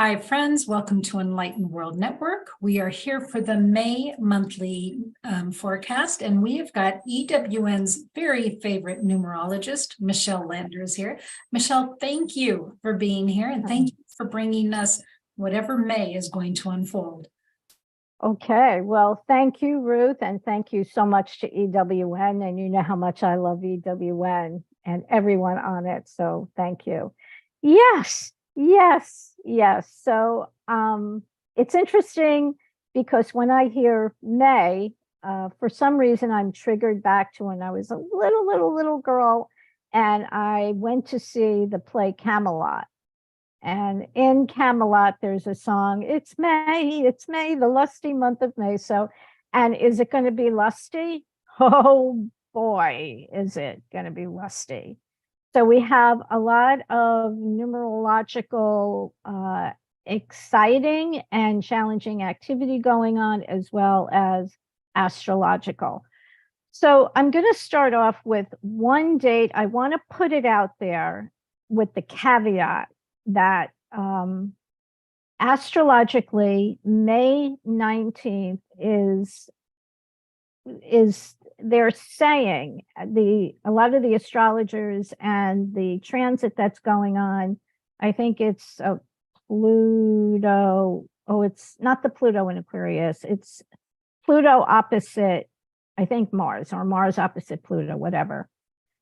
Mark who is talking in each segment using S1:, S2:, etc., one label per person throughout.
S1: Hi, friends. Welcome to Enlightened World Network. We are here for the May monthly forecast, and we have got EWN's very favorite numerologist, Michele Landers here. Michele, thank you for being here, and thank you for bringing us whatever May is going to unfold.
S2: Okay, well, thank you, Ruth, and thank you so much to EWN. And you know how much I love EWN and everyone on it, so thank you. Yes. So it's interesting because when I hear May, for some reason I'm triggered back to when I was a little girl, and I went to see the play Camelot. And in Camelot, there's a song, it's May, the lusty month of May. So, and is it going to be lusty? Oh boy, is it going to be lusty. So we have a lot of numerological, exciting and challenging activity going on, as well as astrological. So I'm going to start off with one date. I want to put it out there with the caveat that astrologically, May 19th is they're saying, a lot of the astrologers and the transit that's going on, I think it's Pluto. Oh, it's not the Pluto in Aquarius. It's Pluto opposite, I think, Mars, or Mars opposite Pluto, whatever.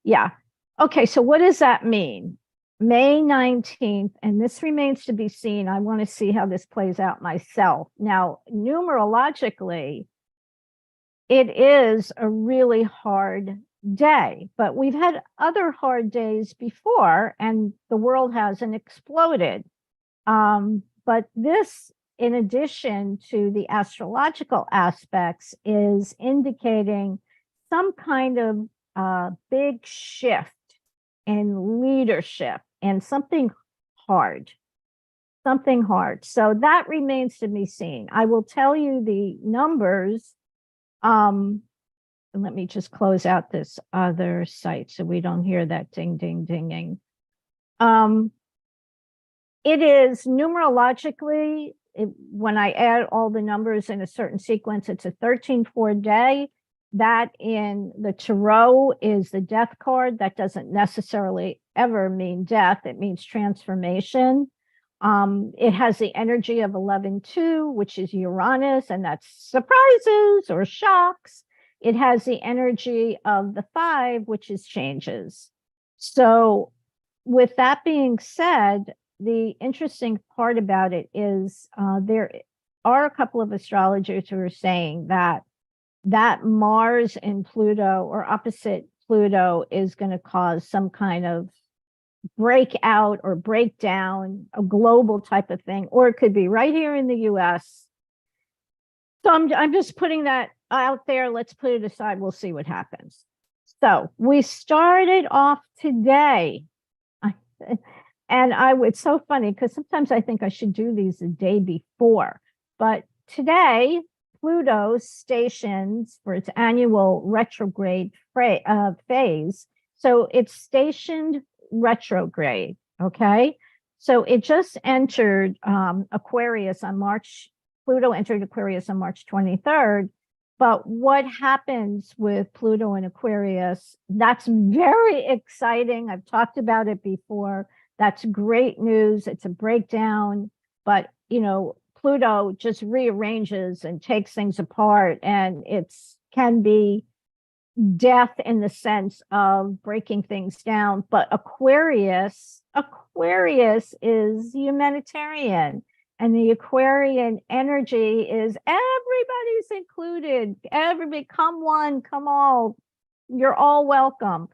S2: Yeah. Okay, so what does that mean? May 19th, and this remains to be seen. I want to see how this plays out myself. Now, numerologically, it is a really hard day, but we've had other hard days before, and the world hasn't exploded. But this, in addition to the astrological aspects, is indicating some kind of big shift in leadership and something hard. So that remains to be seen. I will tell you the numbers. And let me just close out this other site so we don't hear that ding, ding, dinging. It is numerologically, when I add all the numbers in a certain sequence, it's a 13-4 day. That in the tarot is the death card. That doesn't necessarily ever mean death. It means transformation. It has the energy of 11-2, which is Uranus, and that's surprises or shocks. It has the energy of the 5, which is changes. So with that being said, the interesting part about it is there are a couple of astrologers who are saying that Mars and Pluto, or opposite Pluto, is going to cause some kind of breakout or breakdown, a global type of thing, or it could be right here in the US. So I'm just putting that out there. Let's put it aside. We'll see what happens. So we started off today. And it's so funny because sometimes I think I should do these the day before. But today, Pluto stations for its annual retrograde phase. So it's stationed retrograde, okay? So it just entered Aquarius on Pluto entered Aquarius on March 23rd. But what happens with Pluto in Aquarius, that's very exciting. I've talked about it before. That's great news. It's a breakdown, but Pluto just rearranges and takes things apart, and can be death in the sense of breaking things down. But Aquarius is humanitarian, and the Aquarian energy is everybody's included. Everybody, come one, come all. You're all welcome.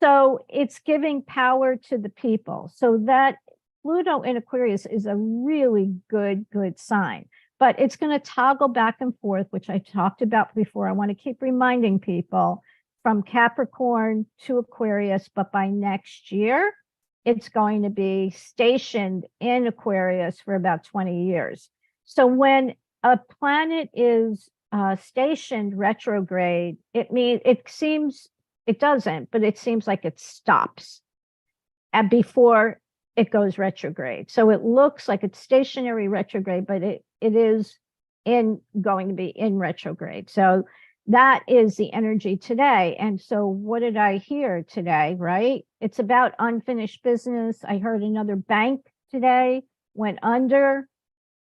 S2: So it's giving power to the people. So that Pluto in Aquarius is a really good sign, but it's going to toggle back and forth, which I talked about before. I want to keep reminding people, from Capricorn to Aquarius, but by next year, it's going to be stationed in Aquarius for about 20 years. So when a planet is stationed retrograde, it doesn't, but it seems like it stops. And before it goes retrograde. So it looks like it's stationary retrograde, but it is going to be in retrograde. So that is the energy today. And so what did I hear today, right? It's about unfinished business. I heard another bank today went under.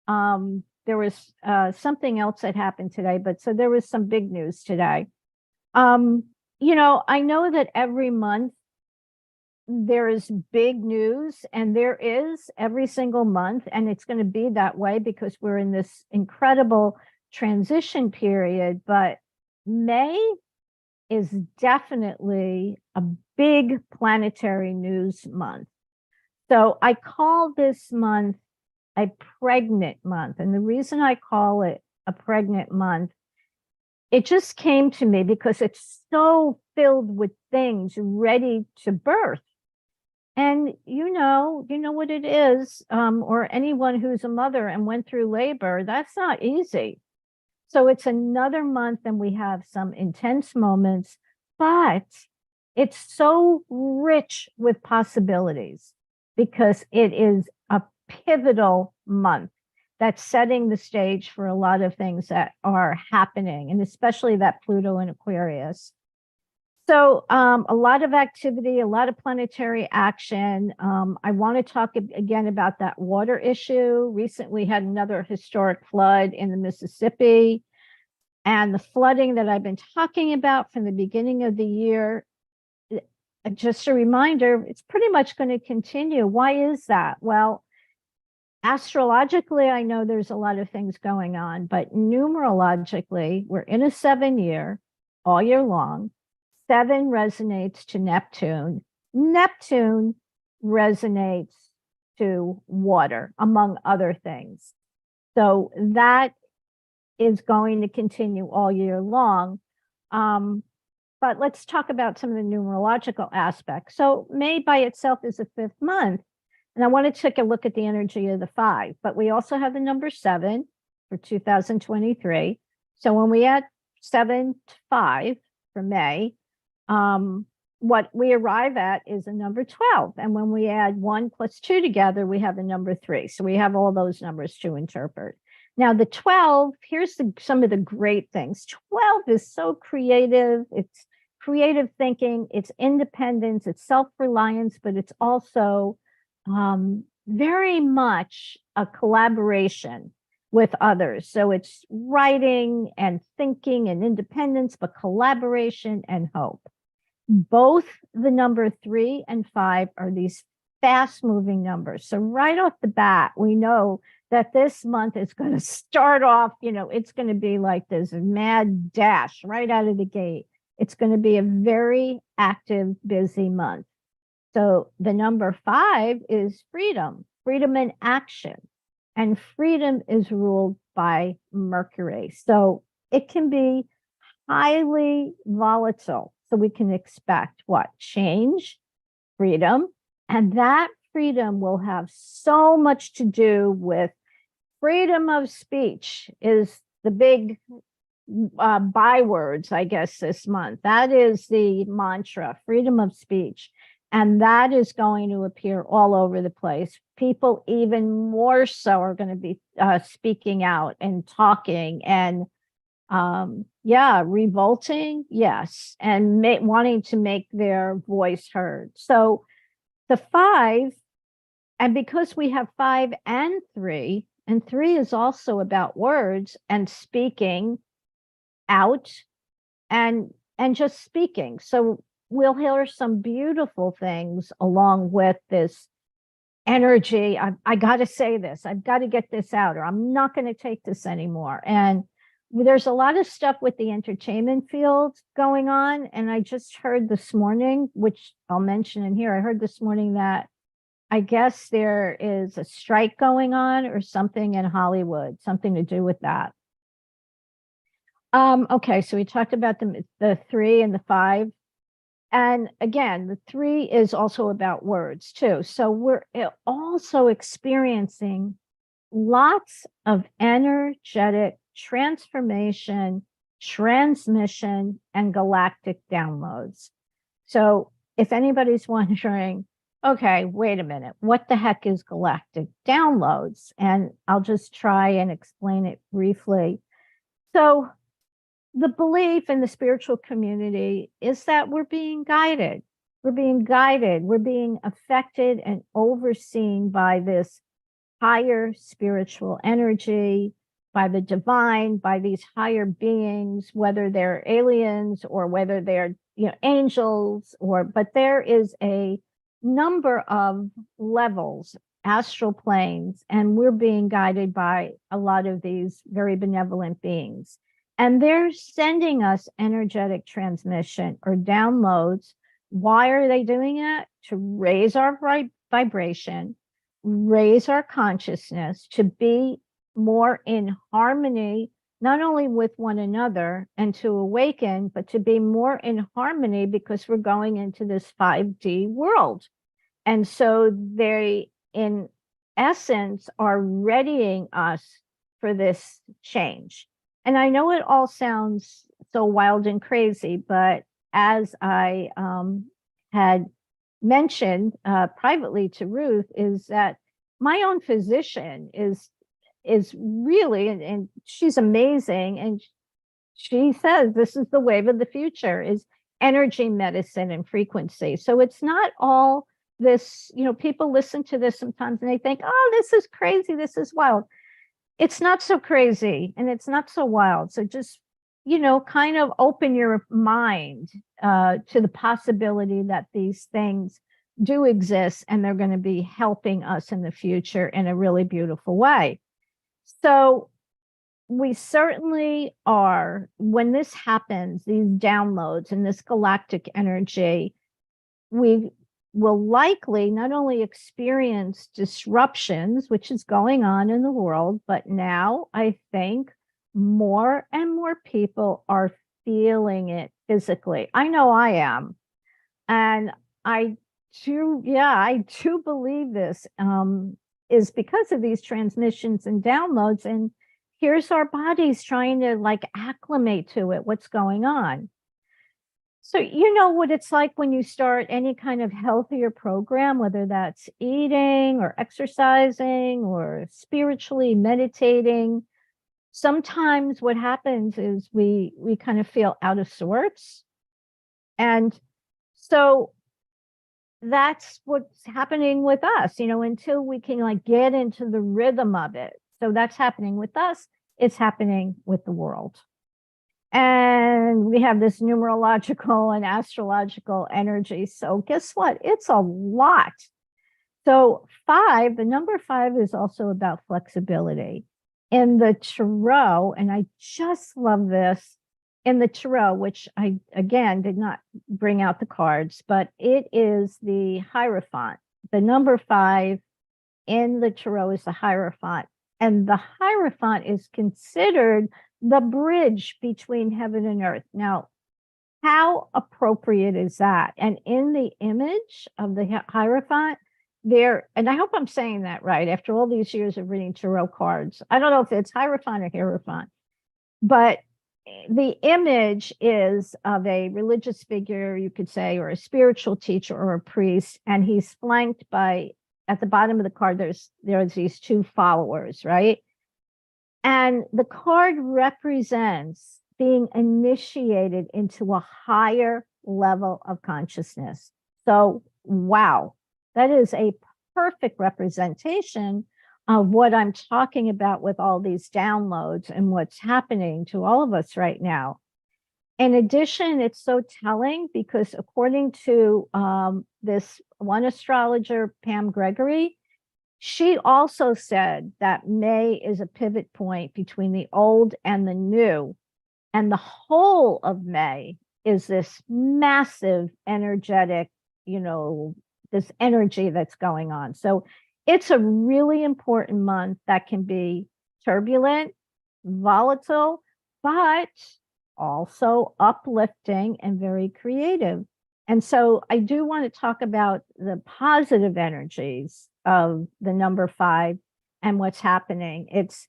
S2: There was something else that happened today, but so there was some big news today. I know that every month there is big news, and there is every single month, and it's going to be that way because we're in this incredible transition period. But May is definitely a big planetary news month. So I call this month a pregnant month. And the reason I call it a pregnant month, it just came to me because it's so filled with things ready to birth. And you know what it is, or anyone who's a mother and went through labor, that's not easy. So it's another month and we have some intense moments, but it's so rich with possibilities because it is a pivotal month that's setting the stage for a lot of things that are happening, and especially that Pluto in Aquarius. So a lot of activity, a lot of planetary action. I want to talk again about that water issue. Recently had another historic flood in the Mississippi, and the flooding that I've been talking about from the beginning of the year. Just a reminder, it's pretty much going to continue. Why is that? Well, astrologically, I know there's a lot of things going on, but numerologically, we're in a 7-year all year long. 7 resonates to Neptune. Neptune resonates to water, among other things. So that is going to continue all year long. But let's talk about some of the numerological aspects. So May by itself is the 5th month. And I want to take a look at the energy of the 5, but we also have the number 7 for 2023. So when we add 7 to 5 for May, what we arrive at is a number 12. And when we add 1 plus 2 together, we have a number 3. So we have all those numbers to interpret. Now the 12, here's some of the great things. 12 is so creative. It's creative thinking, it's independence, it's self-reliance, but it's also very much a collaboration with others. So it's writing and thinking and independence, but collaboration and hope. Both the number 3 and 5 are these fast moving numbers. So right off the bat, we know that this month is going to start off, it's going to be like this mad dash right out of the gate. It's going to be a very active, busy month. So the number 5 is freedom in action. And freedom is ruled by Mercury. So it can be highly volatile. So we can expect what? Change, freedom. And that freedom will have so much to do with freedom of speech is the big bywords, I guess, this month. That is the mantra, freedom of speech. And that is going to appear all over the place. People even more so are going to be speaking out and talking and, revolting, yes, and wanting to make their voice heard. So the 5, and because we have 5 and 3 is also about words and speaking out and just speaking. So we'll hear some beautiful things along with this energy. I got to say this, I've got to get this out, or I'm not going to take this anymore. And there's a lot of stuff with the entertainment field going on. And I just heard this morning, which I'll mention in here, I heard this morning that I guess there is a strike going on or something in Hollywood, something to do with that. Okay, so we talked about the 3 and the 5. And again, the 3 is also about words too. So we're also experiencing lots of energetic transformation, transmission, and galactic downloads. So if anybody's wondering, okay, wait a minute. What the heck is galactic downloads? And I'll just try and explain it briefly. So, the belief in the spiritual community is that we're being guided. We're being guided. We're being affected and overseen by this higher spiritual energy, by the divine, by these higher beings, whether they're aliens or whether they're, angels, but there is a number of levels, astral planes, and we're being guided by a lot of these very benevolent beings. And they're sending us energetic transmission or downloads. Why are they doing it? To raise our vibration, raise our consciousness, to be more in harmony, not only with one another and to awaken, but to be more in harmony because we're going into this 5D world. And so they, in essence, are readying us for this change. And I know it all sounds so wild and crazy, but as I had mentioned privately to Ruth, is that my own physician is really, and she's amazing, and she says this is the wave of the future, is energy medicine and frequency. So it's not all this, people listen to this sometimes and they think, oh, this is crazy, this is wild. It's not so crazy and it's not so wild. So just, kind of open your mind to the possibility that these things do exist and they're going to be helping us in the future in a really beautiful way. So we certainly are, when this happens, these downloads and this galactic energy, we will likely not only experience disruptions, which is going on in the world, but now I think more and more people are feeling it physically. I know I am. And I do believe this is because of these transmissions and downloads. And here's our bodies trying to acclimate to it, what's going on. So you know what it's like when you start any kind of healthier program, whether that's eating or exercising or spiritually meditating. Sometimes what happens is we kind of feel out of sorts. And so that's what's happening with us, until we can get into the rhythm of it. So that's happening with us. It's happening with the world. And we have this numerological and astrological energy. So guess what? It's a lot. So the number 5 is also about flexibility. In the tarot, and I just love this, in the tarot, which I, again, did not bring out the cards, but it is the Hierophant. The number 5 in the tarot is the Hierophant. And the Hierophant is considered the bridge between heaven and earth. Now, how appropriate is that? And in the image of the Hierophant, and I hope I'm saying that right, after all these years of reading tarot cards, I don't know if it's Hierophant or Hierophant, but the image is of a religious figure, you could say, or a spiritual teacher or a priest, and he's flanked by, at the bottom of the card, there's these 2 followers, right? And the card represents being initiated into a higher level of consciousness. So, wow, that is a perfect representation of what I'm talking about with all these downloads and what's happening to all of us right now. In addition, it's so telling because according to this one astrologer, Pam Gregory, she also said that May is a pivot point between the old and the new. And the whole of May is this massive energetic, this energy that's going on. So it's a really important month that can be turbulent, volatile, but also uplifting and very creative. And so I do want to talk about the positive energies of the number 5 and what's happening. It's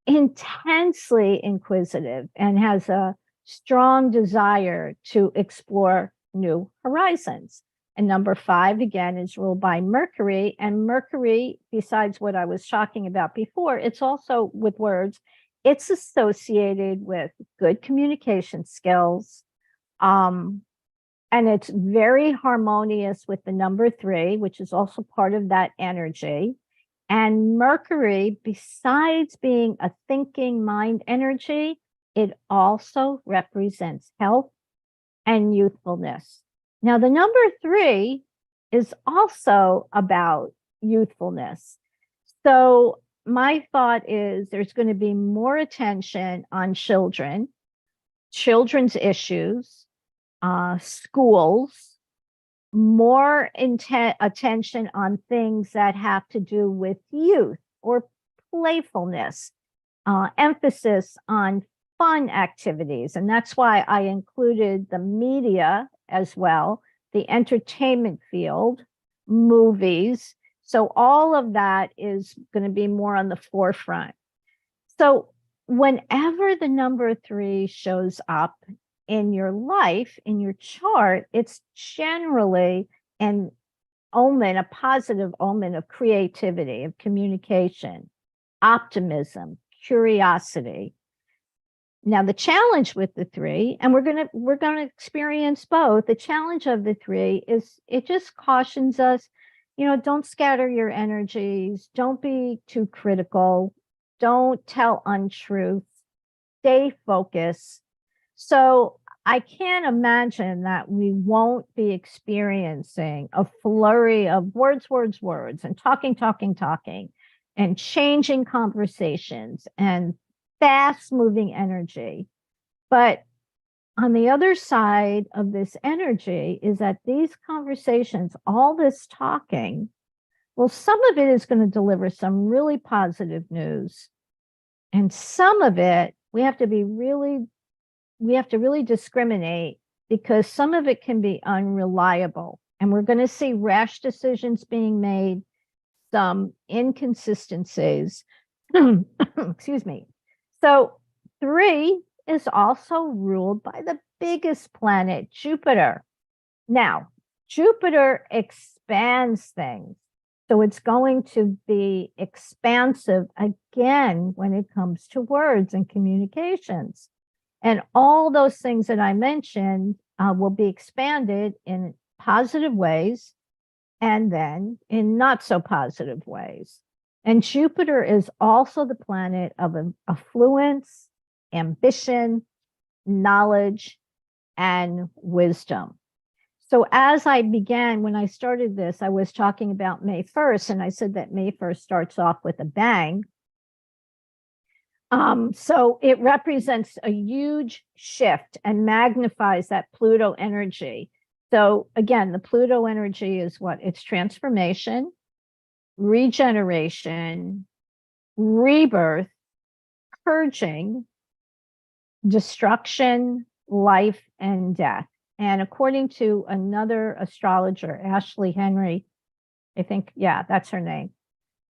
S2: intensely inquisitive and has a strong desire to explore new horizons. And number 5, again, is ruled by Mercury. And Mercury, besides what I was talking about before, it's also with words, it's associated with good communication skills. And it's very harmonious with the number 3, which is also part of that energy. And Mercury, besides being a thinking mind energy, it also represents health and youthfulness. Now, the number 3 is also about youthfulness. So my thought is there's going to be more attention on children, children's issues, schools, more attention on things that have to do with youth or playfulness, emphasis on fun activities. And that's why I included the media as well, the entertainment field, movies. So all of that is going to be more on the forefront. So whenever the number 3 shows up in your life, in your chart, it's generally an omen, a positive omen of creativity, of communication, optimism, curiosity. Now, the challenge with the 3, and we're gonna experience both. The challenge of the 3 is it just cautions us, don't scatter your energies, don't be too critical, don't tell untruths, stay focused. So I can't imagine that we won't be experiencing a flurry of words, and talking, and changing conversations and fast moving energy. But on the other side of this energy is that these conversations, all this talking, well, some of it is going to deliver some really positive news. And some of it, we have to really discriminate, because some of it can be unreliable. And we're going to see rash decisions being made, some inconsistencies. Excuse me. So 3 is also ruled by the biggest planet, Jupiter. Now, Jupiter expands things. So it's going to be expansive again when it comes to words and communications. And all those things that I mentioned will be expanded in positive ways and then in not so positive ways. And Jupiter is also the planet of affluence, ambition, knowledge, and wisdom. So as I began, when I started this, I was talking about May 1st, and I said that May 1st starts off with a bang. So it represents a huge shift and magnifies that Pluto energy. So again, the Pluto energy is what? It's transformation, regeneration, rebirth, purging, destruction, life, and death. And according to another astrologer, Ashley Henry, I think, yeah, that's her name,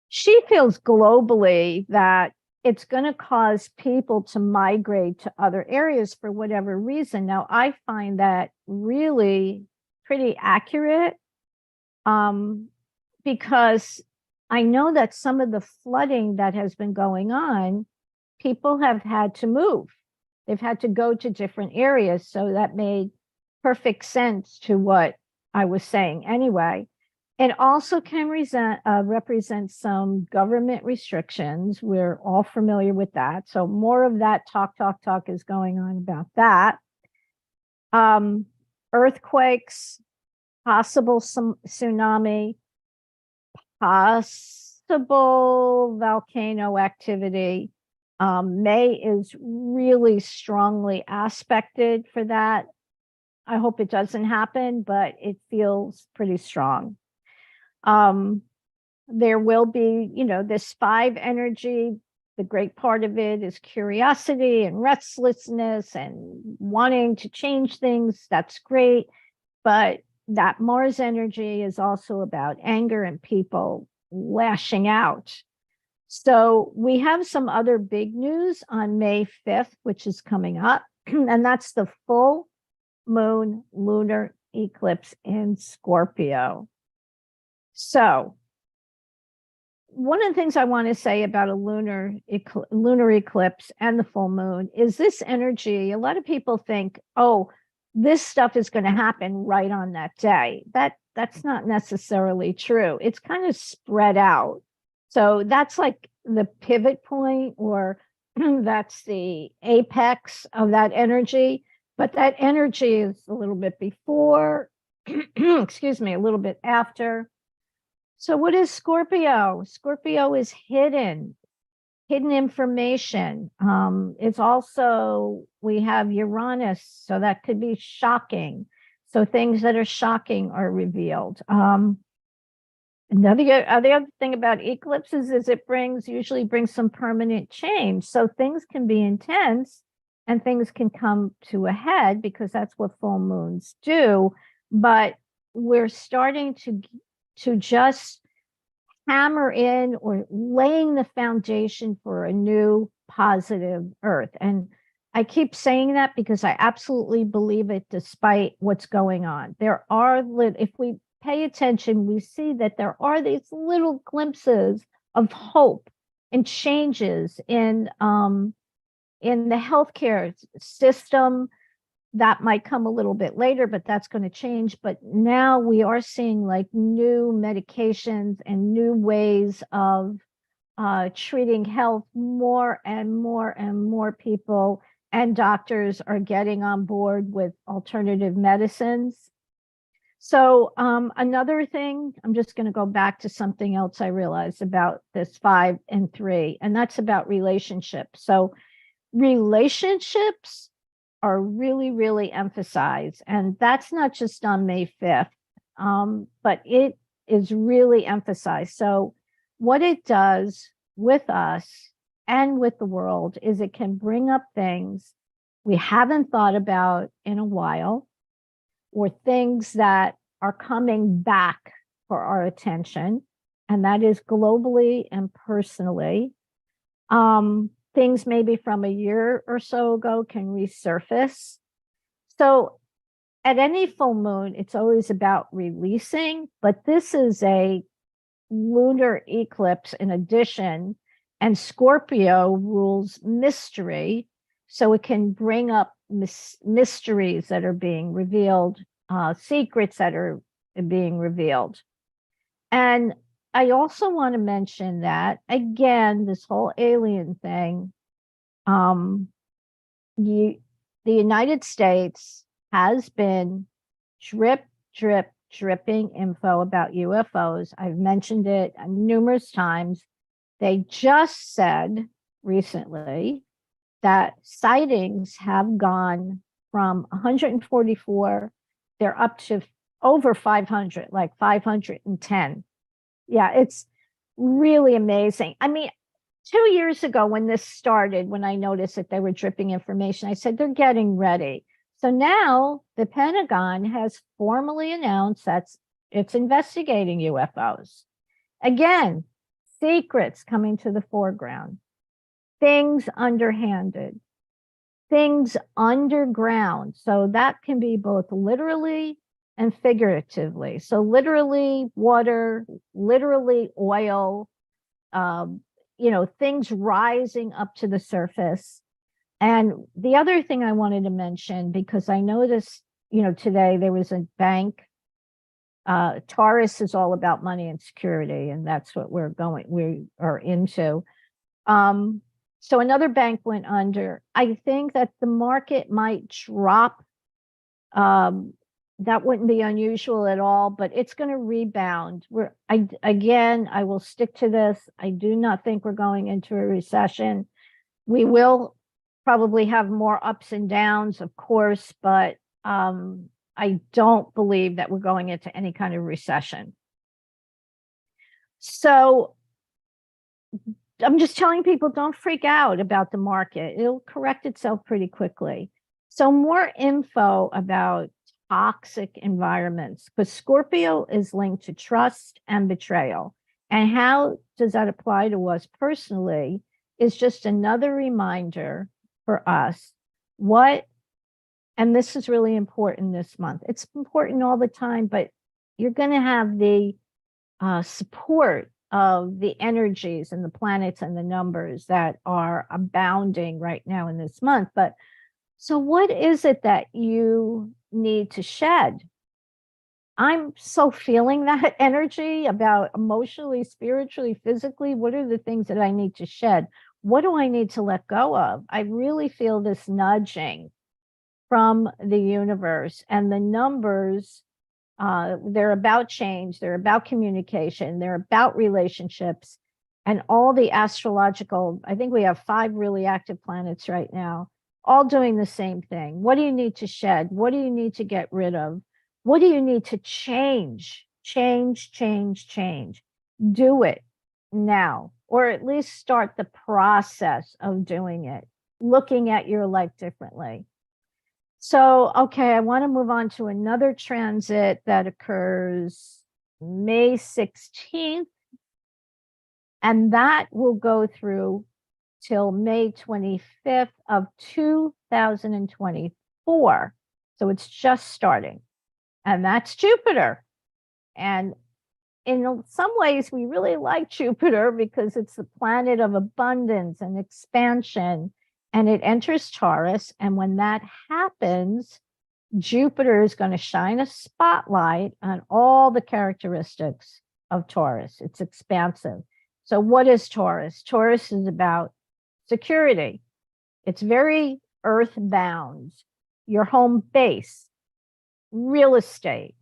S2: she feels globally that it's going to cause people to migrate to other areas for whatever reason. Now, I find that really pretty accurate, because I know that some of the flooding that has been going on, people have had to move. They've had to go to different areas. So that made perfect sense to what I was saying anyway. It also can represent some government restrictions. We're all familiar with that. So more of that talk is going on about that. Earthquakes, possible tsunami, possible volcano activity. May is really strongly aspected for that. I hope it doesn't happen, but it feels pretty strong. There will be, this 5 energy. The great part of it is curiosity and restlessness and wanting to change things. That's great. But that Mars energy is also about anger and people lashing out. So we have some other big news on May 5th, which is coming up, and that's the full moon lunar eclipse in Scorpio. So one of the things I want to say about a lunar eclipse and the full moon is this energy. A lot of people think, oh, this stuff is going to happen right on that day. That's not necessarily true. It's kind of spread out. So that's like the pivot point, or that's the apex of that energy. But that energy is a little bit before, excuse me, a little bit after. So what is Scorpio? Scorpio is hidden information. It's also, we have Uranus, so that could be shocking. So things that are shocking are revealed. The other thing about eclipses is it usually brings some permanent change. So things can be intense and things can come to a head because that's what full moons do. But we're starting to just hammer in or laying the foundation for a new positive earth. And I keep saying that because I absolutely believe it despite what's going on. There are, if we pay attention, we see that there are these little glimpses of hope and changes in the healthcare system. That might come a little bit later, but that's going to change. But now we are seeing like new medications and new ways of treating health. More and more and more people and doctors are getting on board with alternative medicines. So another thing, I'm just going to go back to something else I realized about this 5 and 3, and that's about relationships. So relationships are really, really emphasized. And that's not just on May 5th, but it is really emphasized. So what it does with us and with the world is it can bring up things we haven't thought about in a while, or things that are coming back for our attention. And that is globally and personally. Things maybe from a year or so ago can resurface. So at any full moon, it's always about releasing, but this is a lunar eclipse in addition, and Scorpio rules mystery. So it can bring up mysteries that are being revealed, secrets that are being revealed. And I also want to mention that, again, this whole alien thing, the United States has been dripping info about UFOs. I've mentioned it numerous times. They just said recently that sightings have gone from 144, they're up to over 500, like 510. Yeah, it's really amazing. I mean, 2 years ago when this started, when I noticed that they were dripping information, I said, they're getting ready. So now the Pentagon has formally announced that it's investigating UFOs. Again, secrets coming to the foreground, things underhanded, things underground. So that can be both literally and figuratively. So literally water, literally oil, things rising up to the surface. And the other thing I wanted to mention, because I noticed, today there was a bank, Taurus is all about money and security, and that's what we are into. So another bank went under. I think that the market might drop. That wouldn't be unusual at all, but it's going to rebound. I will stick to this. I do not think we're going into a recession. We will probably have more ups and downs, of course, but I don't believe that we're going into any kind of recession. So I'm just telling people, don't freak out about the market. It'll correct itself pretty quickly. So more info about toxic environments, because Scorpio is linked to trust and betrayal. And how does that apply to us personally is just another reminder for us what And this is really important this month. It's important all the time, but you're going to have the support of the energies and the planets and the numbers that are abounding right now in this month. But so what is it that you need to shed? I'm so feeling that energy about emotionally, spiritually, physically. What are the things that I need to shed? What do I need to let go of? I really feel this nudging from the universe, and the numbers, they're about change, they're about communication, they're about relationships, and all the astrological, I think we have 5 really active planets right now, all doing the same thing. What do you need to shed? What do you need to get rid of? What do you need to change? Change. Do it now, or at least start the process of doing it, looking at your life differently. So, okay, I want to move on to another transit that occurs May 16th, and that will go through till May 25th of 2024. So it's just starting, and that's Jupiter. And in some ways, we really like Jupiter because it's the planet of abundance and expansion, and it enters Taurus. And when that happens, Jupiter is going to shine a spotlight on all the characteristics of Taurus. It's expansive. So what is Taurus? Taurus is about security. It's very earthbound. Your home base, real estate,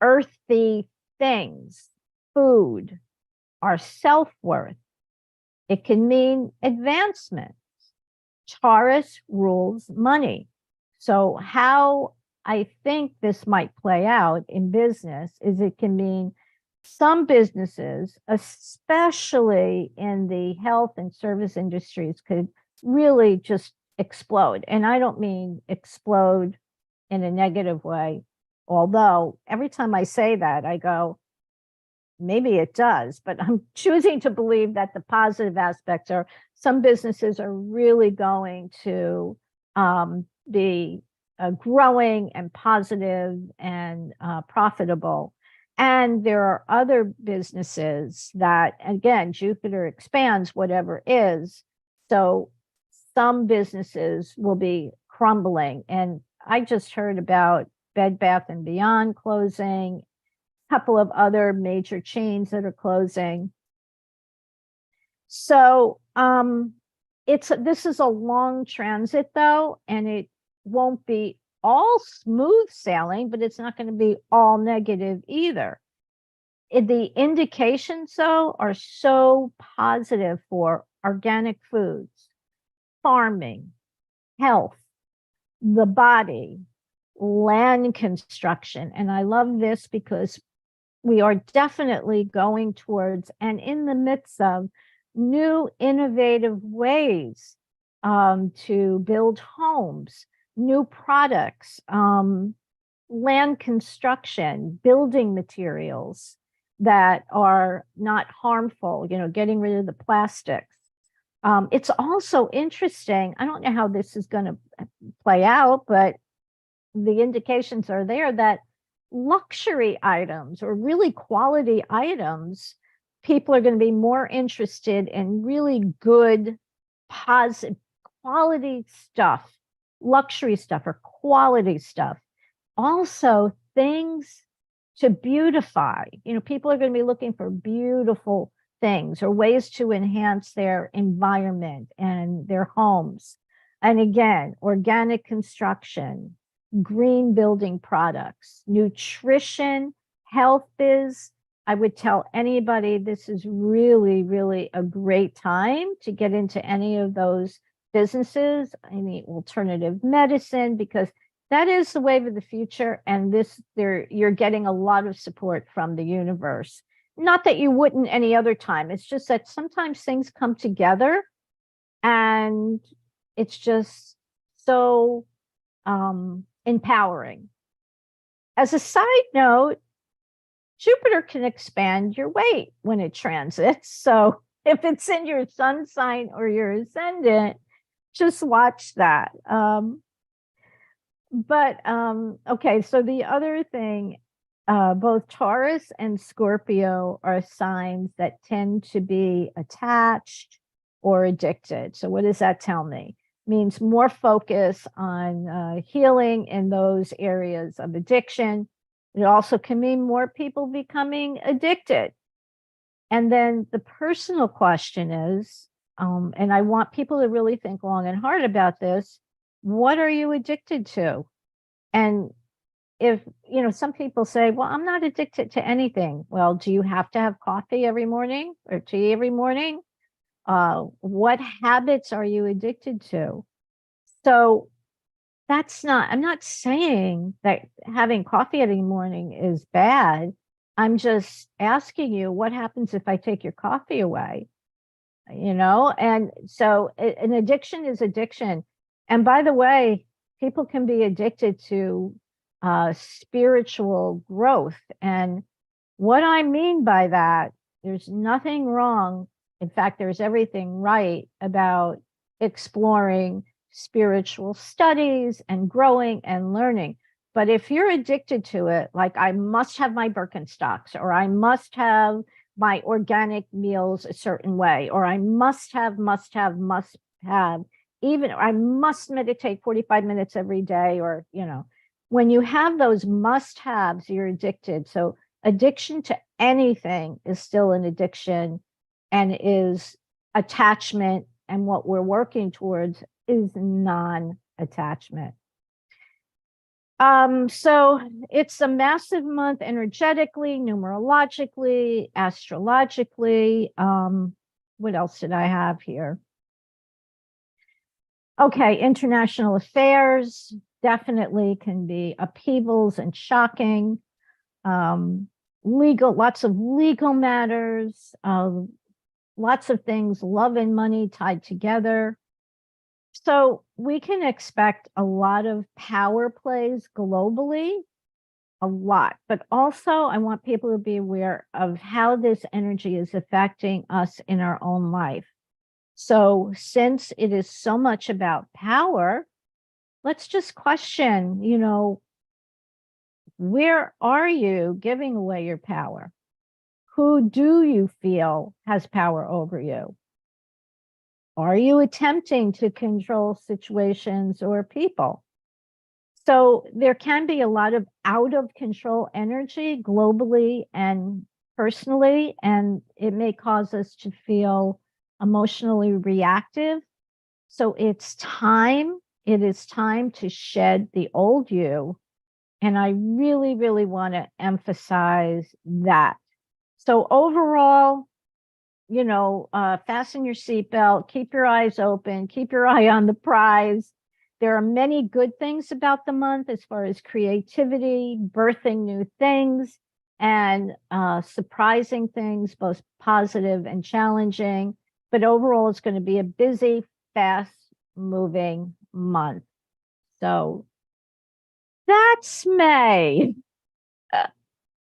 S2: earthy things, food, our self-worth. It can mean advancement. Taurus rules money. So how I think this might play out in business is it can mean some businesses, especially in the health and service industries, could really just explode. And I don't mean explode in a negative way, although every time I say that, I go, maybe it does, but I'm choosing to believe that the positive aspects are some businesses are really going to be growing and positive and profitable. And there are other businesses that, again, Jupiter expands whatever is. So some businesses will be crumbling. And I just heard about Bed Bath and Beyond closing, couple of other major chains that are closing. So this is a long transit though, and it won't be all smooth sailing, but it's not going to be all negative either. The indications though are so positive for organic foods, farming, health, the body, land construction. And I love this because we are definitely going towards and in the midst of new innovative ways to build homes, new products, land construction, building materials that are not harmful, getting rid of the plastics. It's also interesting. I don't know how this is going to play out, but the indications are there that luxury items or really quality items, people are going to be more interested in really good, positive, quality stuff, luxury stuff or quality stuff. Also, things to beautify. People are going to be looking for beautiful things or ways to enhance their environment and their homes. And again, organic construction, green building products, nutrition, health biz. I would tell anybody this is really, really a great time to get into any of those businesses, any alternative medicine, because that is the wave of the future. And you're getting a lot of support from the universe. Not that you wouldn't any other time. It's just that sometimes things come together and it's just so empowering. As a side note, Jupiter can expand your weight when it transits. So if it's in your sun sign or your ascendant, just watch that. Okay, so the other thing, both Taurus and Scorpio are signs that tend to be attached or addicted. So what does that tell me? Means more focus on healing in those areas of addiction. It also can mean more people becoming addicted. And then the personal question is, and I want people to really think long and hard about this, what are you addicted to? And if, some people say, well, I'm not addicted to anything. Well, do you have to have coffee every morning or tea every morning? What habits are you addicted to? So I'm not saying that having coffee every morning is bad. I'm just asking you, what happens if I take your coffee away? And so an addiction is addiction. And by the way, people can be addicted to spiritual growth. And what I mean by that, there's nothing wrong. In fact, there's everything right about exploring spiritual studies and growing and learning. But if you're addicted to it, like I must have my Birkenstocks, or I must have my organic meals a certain way, or I must have, even I must meditate 45 minutes every day, or, when you have those must haves, you're addicted. So addiction to anything is still an addiction and is attachment. And what we're working towards is non-attachment. So it's a massive month energetically, numerologically, astrologically. What else did I have here? Okay, international affairs definitely can be upheavals and shocking. Lots of legal matters, lots of things, love and money tied together. So we can expect a lot of power plays globally, a lot, but also I want people to be aware of how this energy is affecting us in our own life. So since it is so much about power, let's just question, where are you giving away your power? Who do you feel has power over you? Are you attempting to control situations or people? So there can be a lot of out of control energy globally and personally, and it may cause us to feel emotionally reactive. So it is time to shed the old you. And I really, really want to emphasize that. So overall, fasten your seatbelt, keep your eyes open, keep your eye on the prize. There are many good things about the month as far as creativity, birthing new things, and surprising things, both positive and challenging. But overall, it's going to be a busy, fast-moving month. So that's May.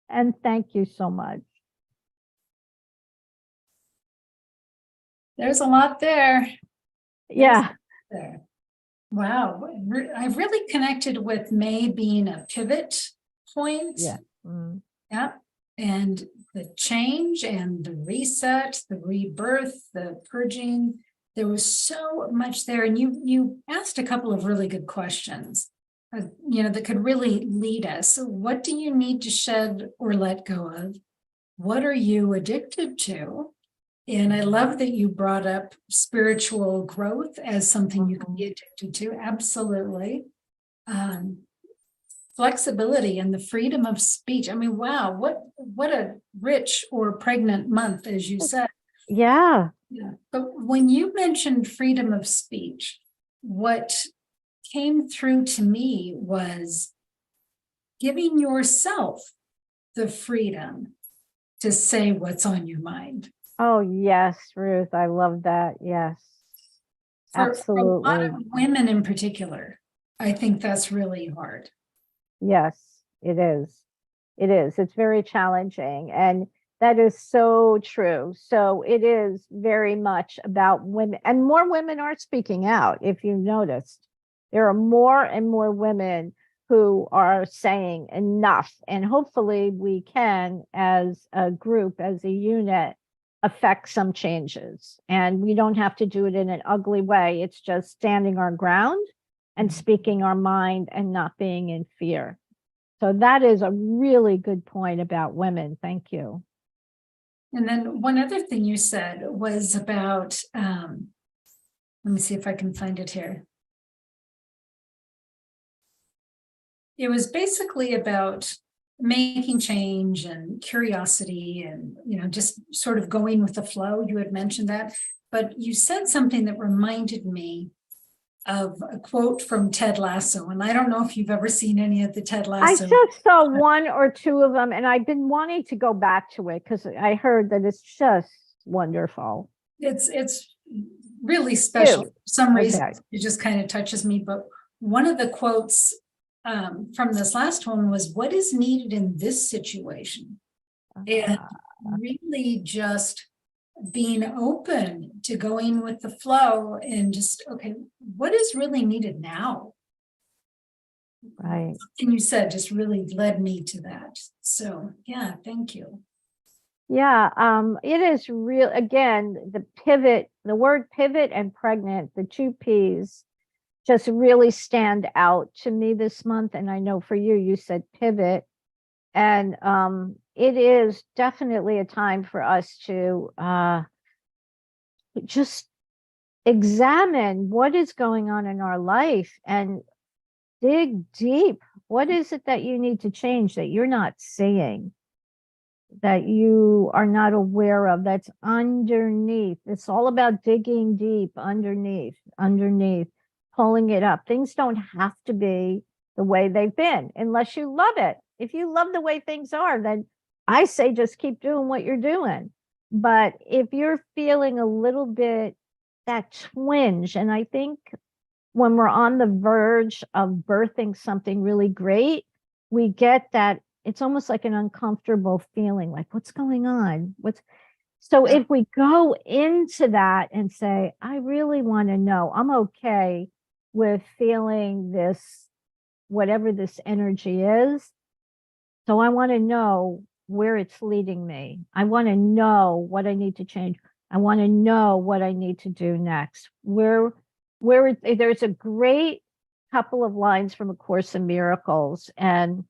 S2: And thank you so much.
S1: There's a lot there.
S2: Yeah.
S1: There. Wow. I've really connected with May being a pivot point.
S2: Yeah. Mm.
S1: Yeah. And the change and the reset, the rebirth, the purging. There was so much there. And you asked a couple of really good questions, that could really lead us. So what do you need to shed or let go of? What are you addicted to? And I love that you brought up spiritual growth as something you can be addicted to. Absolutely. Flexibility and the freedom of speech. I mean, wow, what a rich or pregnant month, as you said.
S2: Yeah.
S1: Yeah. But when you mentioned freedom of speech, what came through to me was giving yourself the freedom to say what's on your mind.
S2: Oh, yes, Ruth. I love that. Yes. Absolutely.
S1: For a lot of women in particular, I think that's really hard.
S2: Yes, it is. It is. It's very challenging. And That is so true. So it is very much about women, and more women are speaking out. If you noticed, there are more and more women who are saying enough. And hopefully we can, as a group, as a unit, affect some changes. And we don't have to do it in an ugly way. It's just standing our ground and speaking our mind and not being in fear. So that is a really good point about women. Thank you.
S1: And then one other thing you said was about, let me see if I can find it here. It was basically about making change and curiosity and, just sort of going with the flow. You had mentioned that, but you said something that reminded me of a quote from Ted Lasso. And I don't know if you've ever seen any of the Ted Lasso.
S2: I just saw one or two of them, and I've been wanting to go back to it because I heard that it's just wonderful.
S1: It's really special. For some reason,
S2: Okay.
S1: it just kind of touches me. But one of the quotes from this last one was, "What is needed in this situation?" And really just being open to going with the flow and just, okay, what is really needed now?
S2: Right.
S1: And you said just really led me to that. So yeah, thank you.
S2: Yeah, it is real. Again, the pivot, the word pivot and pregnant, the two P's just really stand out to me this month. And I know for you, you said pivot. And it is definitely a time for us to just examine what is going on in our life and dig deep. What is it that you need to change that you're not seeing, that you are not aware of, that's underneath? It's all about digging deep underneath, pulling it up. Things don't have to be the way they've been unless you love it. If you love the way things are, then I say just keep doing what you're doing. But if you're feeling a little bit that twinge, and I think when we're on the verge of birthing something really great, we get that it's almost like an uncomfortable feeling, like what's going on? So if we go into that and say, I really want to know, I'm okay with feeling this, whatever this energy is. So I want to know where it's leading me. I want to know what I need to change. I want to know what I need to do next. There's a great couple of lines from A Course in Miracles, and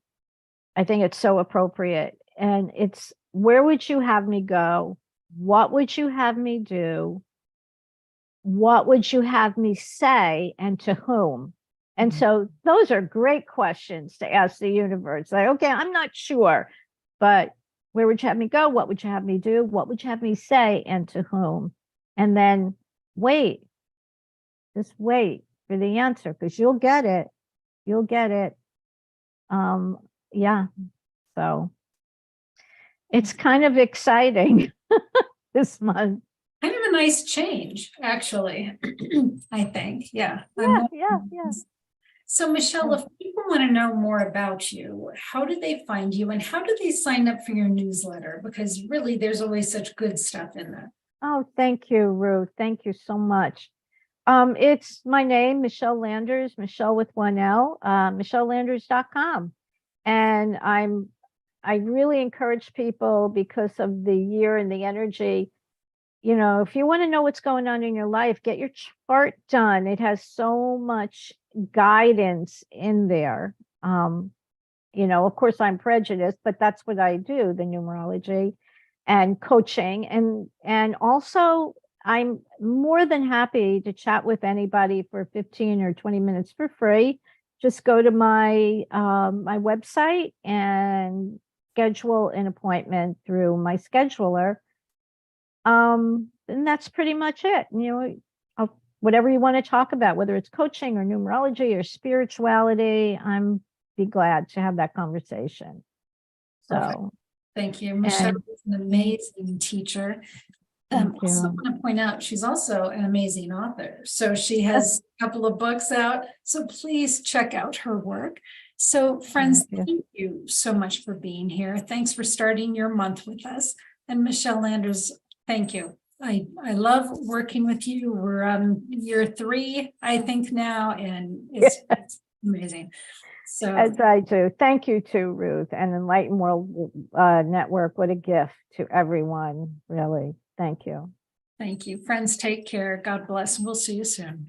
S2: I think it's so appropriate. And it's, where would you have me go? What would you have me do? What would you have me say, and to whom? And so those are great questions to ask the universe. Like, okay, I'm not sure, but where would you have me go? What would you have me do? What would you have me say, and to whom? And then just wait for the answer, because you'll get it. You'll get it. Yeah. So it's kind of exciting this month.
S1: Kind of a nice change, actually, I think. Yeah.
S2: Yeah.
S1: So Michele, if people want to know more about you, how do they find you, and how do they sign up for your newsletter? Because really, there's always such good stuff in there.
S2: Oh, thank you, Ruth. Thank you so much. It's my name, Michele Landers, Michele with one L, michellelanders.com. And I really encourage people, because of the year and the energy, if you want to know what's going on in your life, get your chart done. It has so much guidance in there. Of course I'm prejudiced, but that's what I do, the numerology and coaching. And also I'm more than happy to chat with anybody for 15 or 20 minutes for free. Just go to my my website and schedule an appointment through my scheduler. And that's pretty much it. Whatever you want to talk about, whether it's coaching or numerology or spirituality, I'm be glad to have that conversation. So
S1: thank you. Michele is an amazing teacher. Also want to point out, she's also an amazing author. So she has a couple of books out. So please check out her work. So friends, thank you so much for being here. Thanks for starting your month with us. And Michele Landers, thank you. I love working with you. We're on year 3, I think now, and it's amazing. So
S2: As I do. Thank you too, Ruth, and Enlightened World Network. What a gift to everyone, really. Thank you.
S1: thank you. Friends, take care. God bless. We'll see you soon.